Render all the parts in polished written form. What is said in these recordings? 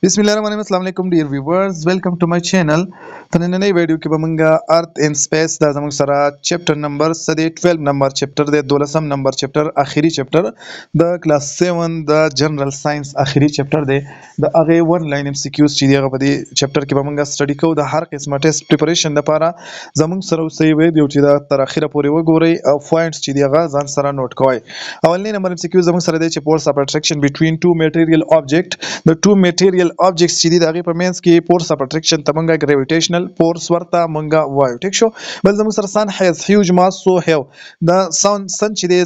Bismillahirrahmanirrahim. Assalamu alaikum dear viewers. Welcome to my channel. په نننۍ ویډیو کې به موږ ارت ان سپیس دا زموږ سره چپټر نمبر 12 نمبر چپټر دی 12 نمبر چپټر اخیری چپټر د کلاس 7 د جنرال ساينس اخیری چپټر دی د هغه ون لاین ام سی کیوز چې دی هغه په دې چپټر کې به موږ سټډي کوو د هر قسمه ټیسټ پریپریشن لپاره زموږ سره اوسئ ویډیو چې دا تر اخیره پورې وګورئ او پوینټس چې دی هغه ځان سره نوٹ کوئ. اولنی نمبر ام سی کیوز زموږ سره دی چې فورس اف اټریکشن بټوین ټو میټیریل آبجیکټ د ټو میټیریل objects چې دي د هغې په منځ کې فورس اف اټریکشن ته موږ ګریویټیشنل فورس ورته موږ وایو. ټیک شو. بل زموږ سره سن هیز هیوج ماس سو هیو د سن چې دی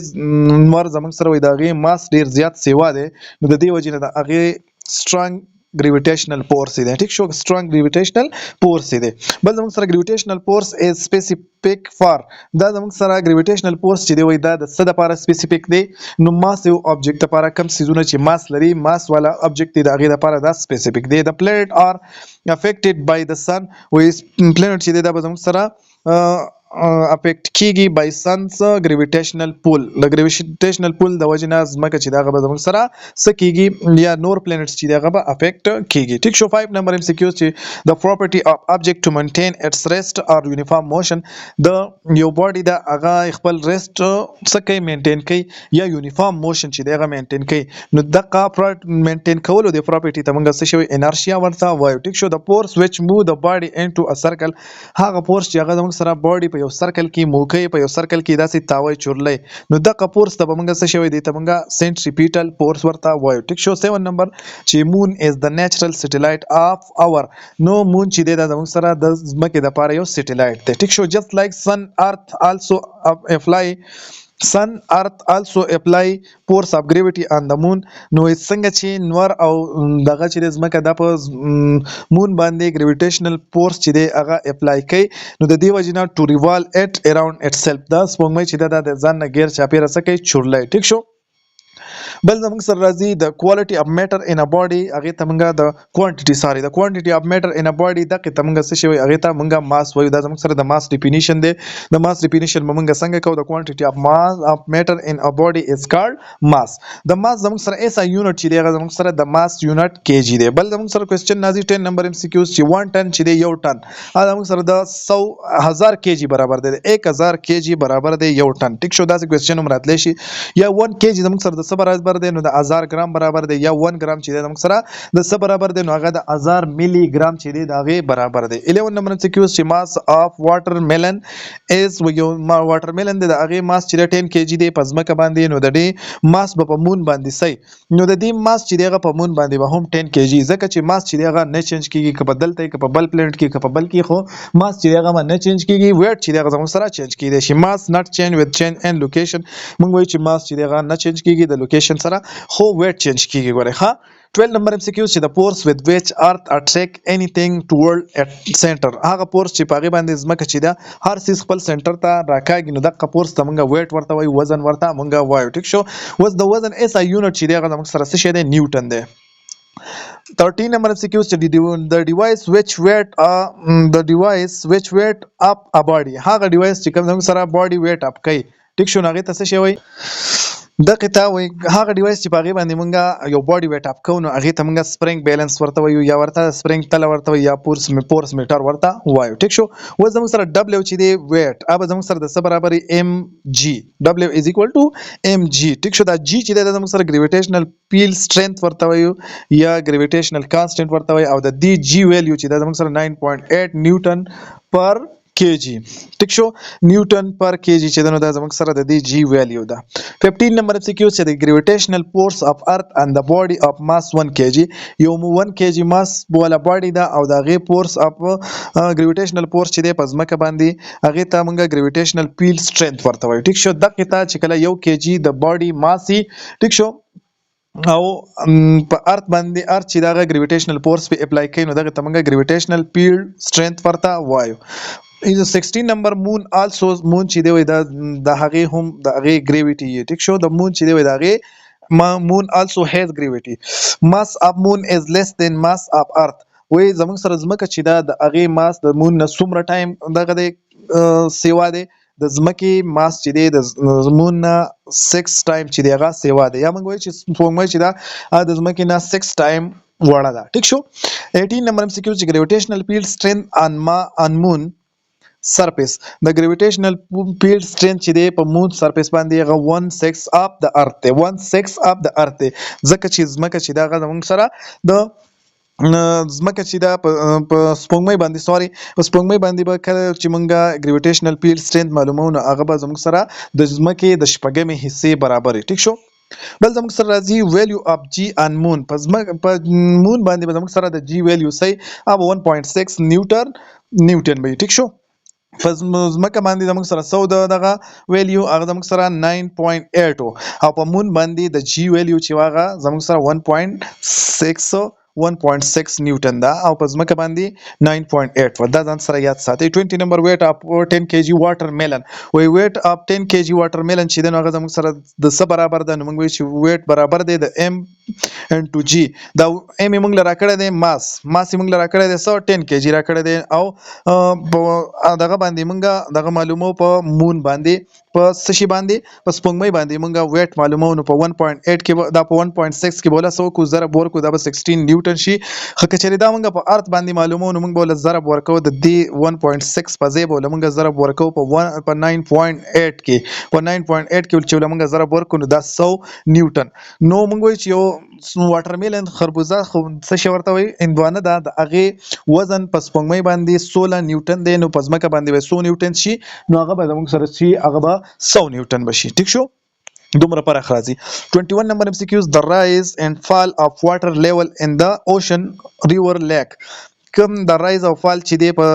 نور زموږ سره وایي د هغې ماس ډېر زیات سیوا دی نو د دې وجې نه د هغې سټرانګ gravitational force دی. ټیک شو. strong gravitational force دی. بل زموږ سره gravitational force is specific for دا زموږ سره gravitational force چې دی وایي دا د څه دپاره سپیسیفیک دی نو ماس یو object دپاره کم څیزونه چې ماس لري ماس والا object دی د هغې دپاره دا سپیسیفیک دی. د planet are affected by the sun وایي planet چې دی دا به زموږ سره افیکټ کیږي بای سنس گریویټیشنل پول د گریویټیشنل پول د وجې نه ځمکه چې دغه به زموږ سره څه کیږي یا نور پلانټس چې دغه به افیکټ کیږي. ټیک شو. 5 نمبر ام سی کیوز چې د پراپرټي اف آبجیکټ ټو مینټین اټس ریسټ اور یونیفارم موشن د یو باډي د هغه خپل ریسټ څه کوي مینټین کوي یا یونیفارم موشن چې دغه مینټین کوي نو دغه مینټین کولو د پراپرټي ته موږ څه شوی انرشیا ورته وایو. ټیک شو. د فورس ویچ موو د باډي انټو ا سرکل هغه فورس چې هغه زموږ سره باډي په یو سرکل کې موقع په یو سرکل کې داسې تاوی چورلې نو دغه فورس ته به موږ څه شوی دی ته موږ سنټریپیټل فورس ورته وایو. ټیک شو. 7 نمبر چې مون از د نیچرل سټیلایټ اف اور نو مون چې دی دا زموږ سره د ځمکې دپاره یو سټیلایټ دی. ټیک شو. جست لایک سن ارث آلسو اپلای Sun Earth also apply force of gravity on the moon نو څنګه چې نور او دغه چې د ځمکه د په مون باندې gravitational force چې دی هغه اپلای کوي نو د دې وجې نه to revolve it around itself دا سپوږمۍ چې ده د ځان نه غیر چاپېره څه کوي چورلی. ټیک شو. بل زموږ سره راځي د کوالټي اف میټر ان ا باډي هغې ته موږ د کوانټیټي د کوانټیټي اف میټر ان ا باډي دغې ته موږ څه شی وایو هغې ته موږ ماس وایو. دا زموږ سره د ماس ډیفینیشن دی. د ماس ډیفینیشن به موږ څنګه کوو د کوانټیټي اف ماس اف میټر ان ا باډي از کالډ ماس. د ماس زموږ سره ایس آی یونټ چې دی هغه زموږ سره د ماس یونټ کیجي دی. بل زموږ سره کوېسچن راځي 10 نمبر ام سی کیوز چې 1 ټن چې دی یو ټن هغه زموږ سره د 100,000 کیجي برابر دی. 1000 کیجي برابر دی یو ټن. ټیک شو. داسې کوېسچن هم راتلی شي یا 1 کیجي زموږ سره د څه برابر دی نو د 1000 ګرام برابر دی یا 1 ګرام چې دی زموږ سره د څه برابر دی نو هغه د 1000 ملي ګرام چې دی د هغې برابر دی. 11 نمبر ام سی کیوز چې ماس اف واټر میلن از یو واټر میلن دی د هغې ماس چې دی 10 کیجي دی په ځمکه باندې نو د دې ماس به په مون باندې صحیح نو د دې ماس چې دی هغه په مون باندې به هم 10 کیجي ځکه چې ماس چې دی هغه نه چینج کیږي که په دلته که په بل پلینټ کې که په بل کې خو ماس چې دی هغه نه چینج کیږي ویټ چې دی هغه زموږ سره چینج کیدی شي. ماس ناټ چینج وذ چینج ان لوکیشن موږ وایو چې ماس چې دی هغه نه چینج کیږي د لوکیشن سره خو ویټ چینج کیږي. ګورئ ها 12 نمبر ام سی کیوز چې د فورس with which earth attract anything toward its center هغه فورس چې په هغې باندې ځمکه چې ده هر څیز خپل سنټر ته راکاږي نو دغه فورس ته موږ ویټ ورته وایو وزن ورته موږ وایو. ټیک شو. اوس د وزن ایس آی یونټ چې دی هغه زموږ سره څه شی دی نیوټن دی. 13 number MCQs the device which weight up a body هغه device چې کوم زموږ سره body weight up کوي. ټیک شو. هغې ته څه شی وایي دغې ته وایي هغه ډیوایس چې په هغې باندې موږ یو باډي ویټ اپ کوو نو هغې ته موږ سپرینګ بیلنس ورته وایو یا ورته سپرینګ تله ورته وایو یا فورس میټر ورته وایو. ټیک شو. اوس زموږ سره ډبلیو چې دی ویټ هغه به زموږ سره د څه برابر ایم جي ډبلیو از ایکول ټو ایم جي. ټیک شو. دا جي چې دی دا زموږ سره ګریویټیشنل فیلډ سټرینث ورته وایو یا ګریویټیشنل کانسټنټ ورته وایو او د دې جي ویلیو چې دا زموږ سره 9.8 نیوټن پر کیجی. ټیک شو. نیوټن پر کیجی چې دا زموږ سره د دې جی ویلیو ده. 15 نمبر ام سی کیو چې د ګریویټیشنل فورس اف ارث اند د باډي اف ماس 1 کیجی یو 1 کیجی ماس والا باډي ده او د هغې فورس اف ګریویټیشنل فورس چې دی په ځمکه باندې هغې ته موږ ګریویټیشنل فیلډ سټرینث ورته وایو. ټیک شو. دغې ته چې کله 1 کیجی د باډي ماس وي ټیک شو او په ارث باندې ارث چې دغه ګریویټیشنل فورس په اپلای کوي نو دغې ته موږ ګریویټیشنل فیلډ سټرینث ورته وایو. 16 نمبر مون آلسو مون چې دی وایي د هغې هم د هغې ګریویټي یې. ټیک شو. د مون چې دی وایي د هغې مون آلسو هیز ګریویټي ماس اف مون از لیس دین ماس اف ارث وایي زموږ سره ځمکه چې ده د هغې ماس د مون نه څومره ټایم دغه دی سیوا دی د ځمکې ماس چې دی د مون نه 6 ټایم چې دی هغه سیوا دی یا موږ وایو چې سپوږمۍ چې ده د ځمکې نه 6 ټایم وړه ده. ټیک شو. 18 نمبر MCQ چې gravitational field strength on moon surface د gravitational field strength چې دی په moon surface باندې هغه 1/6 of the earth دی 1/6 of the earth دی ځکه چې ځمکه چې دا غږ موږ سره د ځمکه چې دا په سپوږمۍ باندې په سپوږمۍ باندې به کله چې مونږه gravitational field strength معلومو نو هغه به زموږ سره د ځمکې د شپږمې حصې برابر ټیک شو. بل زموږ سره راځي value of G on moon په مون باندې به زموږ سره د G value سي अब 1.6 نیوټن به ټیک شو. ځمکه باندې زموږ سره 100 دغه ویلیو هغه زموږ سره 9.8 او په مون باندې د جی ویلیو چې هغه زموږ سره 1.6 نیوټن دا او په ځمکه باندې 9.8 دا ځان سره یاد ساتئ. 20 نمبر ویټ اپ 10 kg واټر میلن وی ویټ اپ 10 kg واټر میلن چې دغه زموږ سره د څه برابر ده نو موږ وی چې ویټ برابر دی د m into g دا m موږ لرا کړی دی ماس موږ لرا کړی دی 10 kg را کړی دی او دغه باندې موږ دغه معلومو په مون باندې په سشي باندې په سپوږمۍ باندې موږ ویټ معلومو نو په 1.8 کې دا په 1.6 کې بوله 100 کو ضرب ورکو دا به 16 نیوټن شي. خو کچری دا موږ په ارت باندې معلومو نو موږ بوله ضرب ورکو د دې 1.6 په ځای بوله موږ ضرب ورکو په 9.8 کې په 9.8 کې چې موږ ضرب ورکو نو دا 100 نیوټن. نو موږ وایو چې یو واټر میلن خربوزه خو څه شي ورته وي اندوانه ده د هغه وزن په سپوږمۍ باندې 16 نیوټن دی نو په ځمکه باندې 100 نیوټن شي نو هغه به موږ سره شي هغه به 100 نیوټن بشي ټیک شو. دومره پر اخراجي 21 نمبر MCQs the rise and fall of water level in the ocean river lake کوم د رایز او فال چې دی په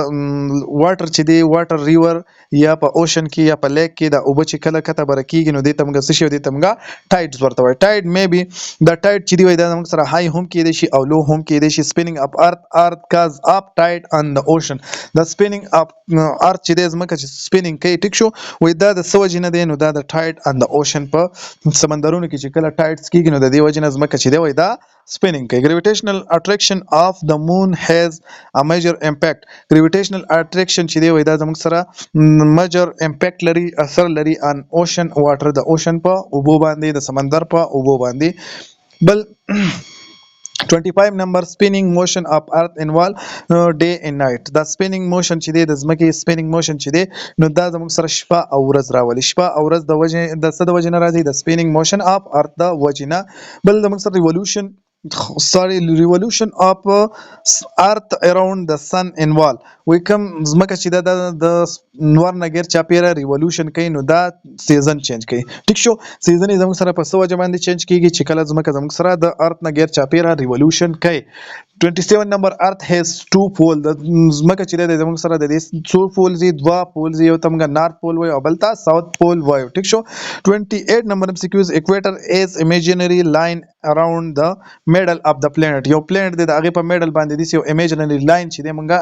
واټر چې دی واټر ریور یا په اوشن کې یا په لیک کې د اوبه چې کله کته برکیږي نو د تمګه څه شي د تمګه ټایډز ورته وای. ټایډ مې بي د ټایډ چې دی وای د موږ سره هاي هم کې دی شي او لو هم کې دی شي. سپینینګ اپ ارت کاز اپ ټایډ ان د اوشن د سپینینګ اپ ارت چې دی زمکه چې سپینینګ کوي ټیک شو وای دا د سوج نه دی نو دا د ټایډ ان د اوشن په سمندرونو کې چې کله ټایډز کیږي نو د دې وجه نه زمکه چې دی وای دا spinning کوي. gravitational attraction of the moon has a major impact gravitational attraction چې دی وای دا زموږ سره major impact لري اثر لري on ocean water د ocean په اوبو باندې د سمندر په اوبو باندې. بل 25 نمبر spinning motion of earth involve day and night دا spinning motion چې دی د ځمکې spinning motion چې دی نو دا زموږ سره شپه او ورځ راولي شپه او ورځ د وجه د څه د وجه نه راځي د spinning motion of earth د وجه نه. بل زموږ سره revolution of earth around the sun involve وی کوم زمکه چې د نور نګر چاپیره ریولوشن کوي نو دا سیزن چینج کوي ټیک شو. سیزن زموږ سره په څه وجه باندې چینج کیږي چې کله زمکه زموږ سره د ارت نګر چاپیره ریولوشن کوي. 27 نمبر ارت هیز 2 پول د زمکه چې د زموږ سره د دې 2 پول زی 2 پول زی یو تمګه نارث پول وای او بلتا ساوث پول وای ټیک شو. 28 نمبر MCQs equator is imaginary line around the middle of the planet یو پلانټ د هغه په میډل باندې د یو imaginary line چې د مونږه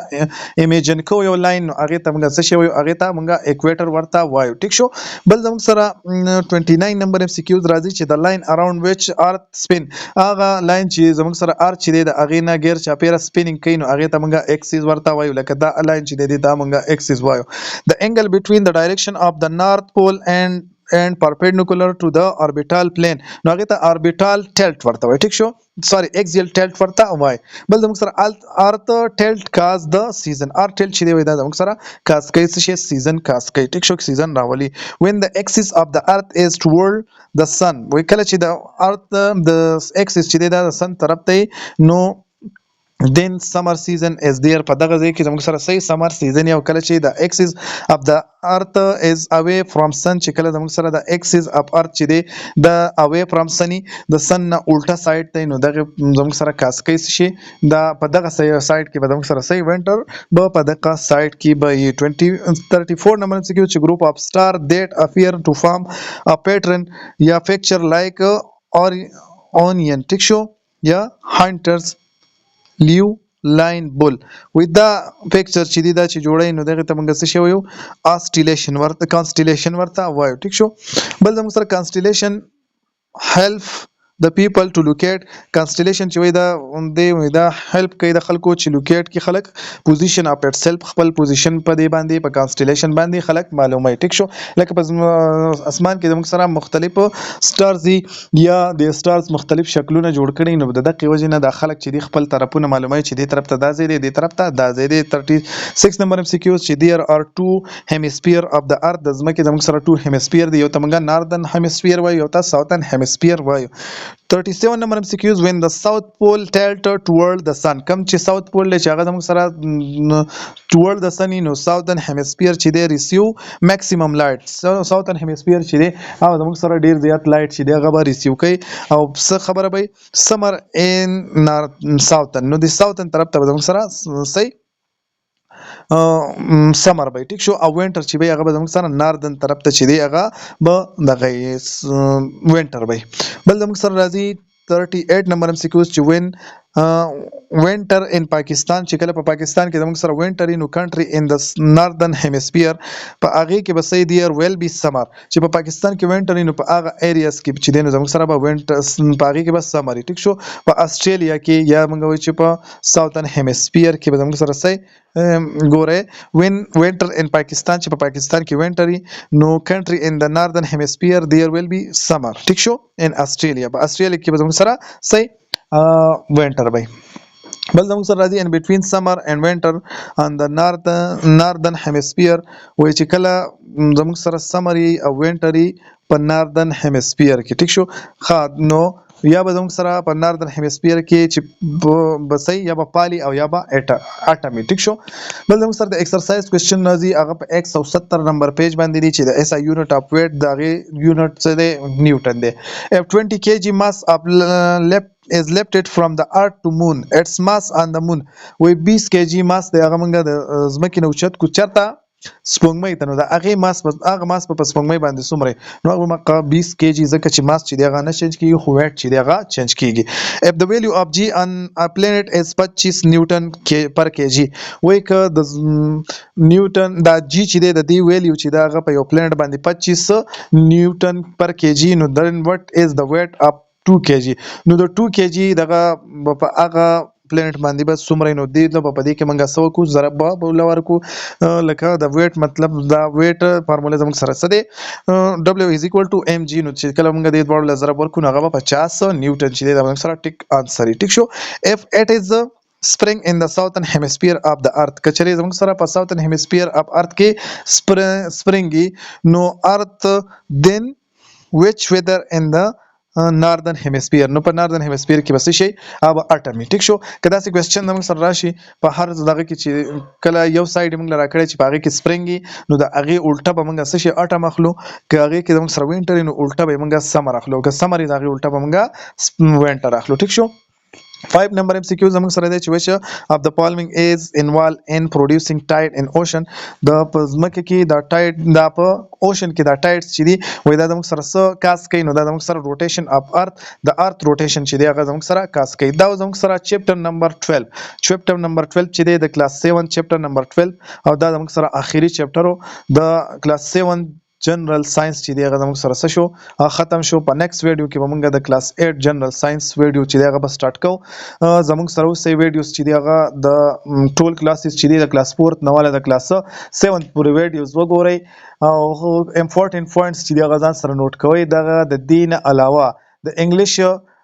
امیجن کو یو لاین هغه ته مونږ څه شی وایو هغه ته مونږه ایکویټر ورته وایو ټیک شو. بل زموږ سره 29 نمبر MCQs راځي چې د لاین اراوند وچ ارت سپین هغه لاین چې زموږ سره ارت چې د هغه نه غیر چاپیره سپینینګ کوي نو هغه ته مونږه ایکسیس ورته وایو لکه دا لاین چې د دې ته مونږه ایکسیس وایو. د انګل بټوین د ډایرکشن اف د نارث پول and perpendicular to the orbital plane نو هغه ته orbital tilt ورته وای ټیک شو سوري axial tilt ورته وای. بل زموږ سره ارت tilt cause the season ارت tilt چې دی وای دا زموږ سره cause کوي څه شي سیزن cause کوي ټیک شو سیزن راولي. when the axis of the earth is toward the sun وای کله چې د ارت د axis چې دی دا سن طرف ته نو then summer season is there په دغه ځای کې زموږ سره صحیح summer season یو کله چې د axis of the earth is away from sun چې کله زموږ سره د axis of earth چې دی د away from sun د sun نه الټا سایډ ته نو دغه زموږ سره کاس کوي شي دا په دغه سایډ کې به زموږ سره صحیح winter به په دغه سایډ کې به 34 نمبر کې چې group of star that appear to form a pattern یا picture like or onion ټیک شو یا hunters لیو لاین بول وې دا پکچر چې دی دا چې جوړای نو دغه ته موږ څه شی وایو کانسټلیشن ورته وایو ټیک شو. بل موږ سره کانسټلیشن هیلپ the people to locate constellation چې وای دا help کوي د خلکو چې locate کی خلک position of itself خپل position په دې باندې په constellation باندې خلک معلومه ټیک شو لکه په اسمان کې زموږ سره مختلف stars یا د stars مختلف شکلونه جوړ کړي نو د دغه وجه نه د خلک چې د خپل طرفونه معلومه چې د طرف ته دا ځای دی د طرف ته دا ځای دی 36 نمبر MCQ چې there are two hemisphere of the earth د ځمکې زموږ سره two hemisphere دی یو ته موږ northern hemisphere وایو یو ته southern hemisphere وایو 37 number MCQs when the south pole tilted toward the sun کم چې south pole چې هغه زموږ سره toward the sun نو southern hemisphere چې دی receive maximum light southern hemisphere چې دی هغه زموږ سره ډیر زیات light چې دی هغه به receive کوي او څه خبره به summer in southern نو د southern طرف ته زموږ سره صحیح سمر به ټیک شو او وینټر چې به هغه به زموږ سره ناردن طرف ته چې دی هغه به دغه وینټر به بل زموږ سره راځي 38 نمبر MCQs چې وین وینټر ان پاکستان چې کله په پاکستان کې زموږ سره وینټر نو کنټری ان د ناردن هیمسفیر په هغه کې به سي دی ویل بي سمر چې په پاکستان کې وینټر نو په هغه ایریاز کې چې دینو زموږ سره به وینټر په هغه کې به سمر ټیک شو په استرالیا کې یا موږ وایو چې په ساوثن هیمسفیر کې به زموږ سره سي ګوره وین وینټر ان پاکستان چې په پاکستان کې وینټر نو کنټری ان د ناردن هیمسفیر دیئر ویل بي سمر ټیک شو ان استرالیا په استرالیا کې به زموږ سره سي وینټر به بل زموږ سره راځي ان بټوین سمر اینڈ وینټر ان د ناردن هیمسفیر وای چې کله زموږ سره سمر او وینټر په ناردن هیمسفیر کې ټیک شو خا نو یا به زموږ سره په ناردن هیمسفیر کې چې بسې یا به پالي او یا به اټمی ټیک شو بل زموږ سره د ایکسرسایز کوېسچن راځي هغه په 170 نمبر پیج باندې دی چې د اس آی یونټ اف ویټ دغه یونټ څه دی نیوټن دی if 20 kg mass of is lifted from the earth to moon its mass on the moon وي 20 kg mass دی هغه موږ د ځمکې نه اوچت کو چرته سپوږمۍ ته نو د هغه ماس په سپوږمۍ باندې څومره نو هغه مقا 20 kg ځکه چې ماس چې دی هغه نه چینج کیږي خو ویټ چې دی هغه چینج کیږي if the value of g on a planet is 25 نیوټن پر kg وای ک د نیوټن دا g چې دی د دې ویلیو چې دا هغه په یو پلانټ باندې 25 نیوټن پر kg نو then what is the weight of 2 kg نو د 2 kg دغه په هغه پلانټ باندې بس څومره نو دی د په دې کې منګه سو کو ضرب به لور کو لکه د ویټ مطلب دا ویټ فارموله زموږ سره څه دی W is equal to mg نو چې کله موږ د ډول ضرب ورکو نو هغه 50 نیوټن چې دی د سره ټیک انسر ټیک شو if it is the spring in the southern hemisphere of the earth کچره زموږ سره په southern hemisphere of earth کې springy نو earth then which weather in the ناردن هیمسفیر نو په ناردن هیمسفیر کې بس شي او اټمی ټیک شو کدا سي کوېسچن موږ سره راشي په هر دغه کې چې کله یو سایډ موږ راکړی چې په هغه کې سپرینګي نو د هغه الټه به موږ څه شي اټم اخلو که هغه کې موږ سره وینټر نو الټه به موږ سمر اخلو که سمر د هغه الټه به موږ وینټر اخلو ټیک شو 5 number MCQ زموږ سره دی چې which of the following is involved in producing tide in ocean د پزمکه کې دا ټاید دا په اوشن کې دا ټایډز چې دی وای دا زموږ سره څه کاس کوي نو دا زموږ سره روټیشن اف ارث د ارث روټیشن چې دی هغه زموږ سره کاس کوي دا زموږ سره چپټر نمبر 12 چې دی د کلاس 7 چپټر نمبر 12 او دا زموږ سره اخیری چپټر د کلاس 7 جنرال ساينس چې دی هغه موږ سره څه شو ختم شو په نیکسٹ ویډیو کې به موږ د کلاس 8 جنرال ساينس ویډیو چې دی هغه به سٹارټ کوو زموږ سره اوسې ویډیوز چې دی هغه د ټول کلاسز چې دی د کلاس 4 نواله د کلاس 7 پورې ویډیوز وګورئ او امپورټنت پوینټس چې دی هغه ځان سره نوٹ کوئ دغه د دین علاوه د انګلیش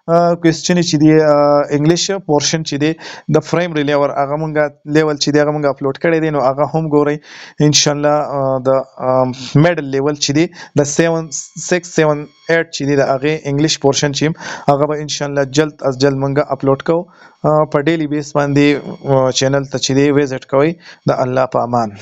کوېسچن چې دی انګلیش پورشن چې دی د پرایمري لیول هغه مونږه لیول چې دی هغه مونږه اپلوډ کړی دی نو هغه هم ګورئ ان شاء الله د میډل لیول چې دی د 7 6 7 8 چې دی د هغه انګلیش پورشن چې هغه به ان شاء الله جلد از جلد مونږه اپلوډ کوو په ډیلی بیس باندې چینل ته چې دی وزټ کوئ د الله په امان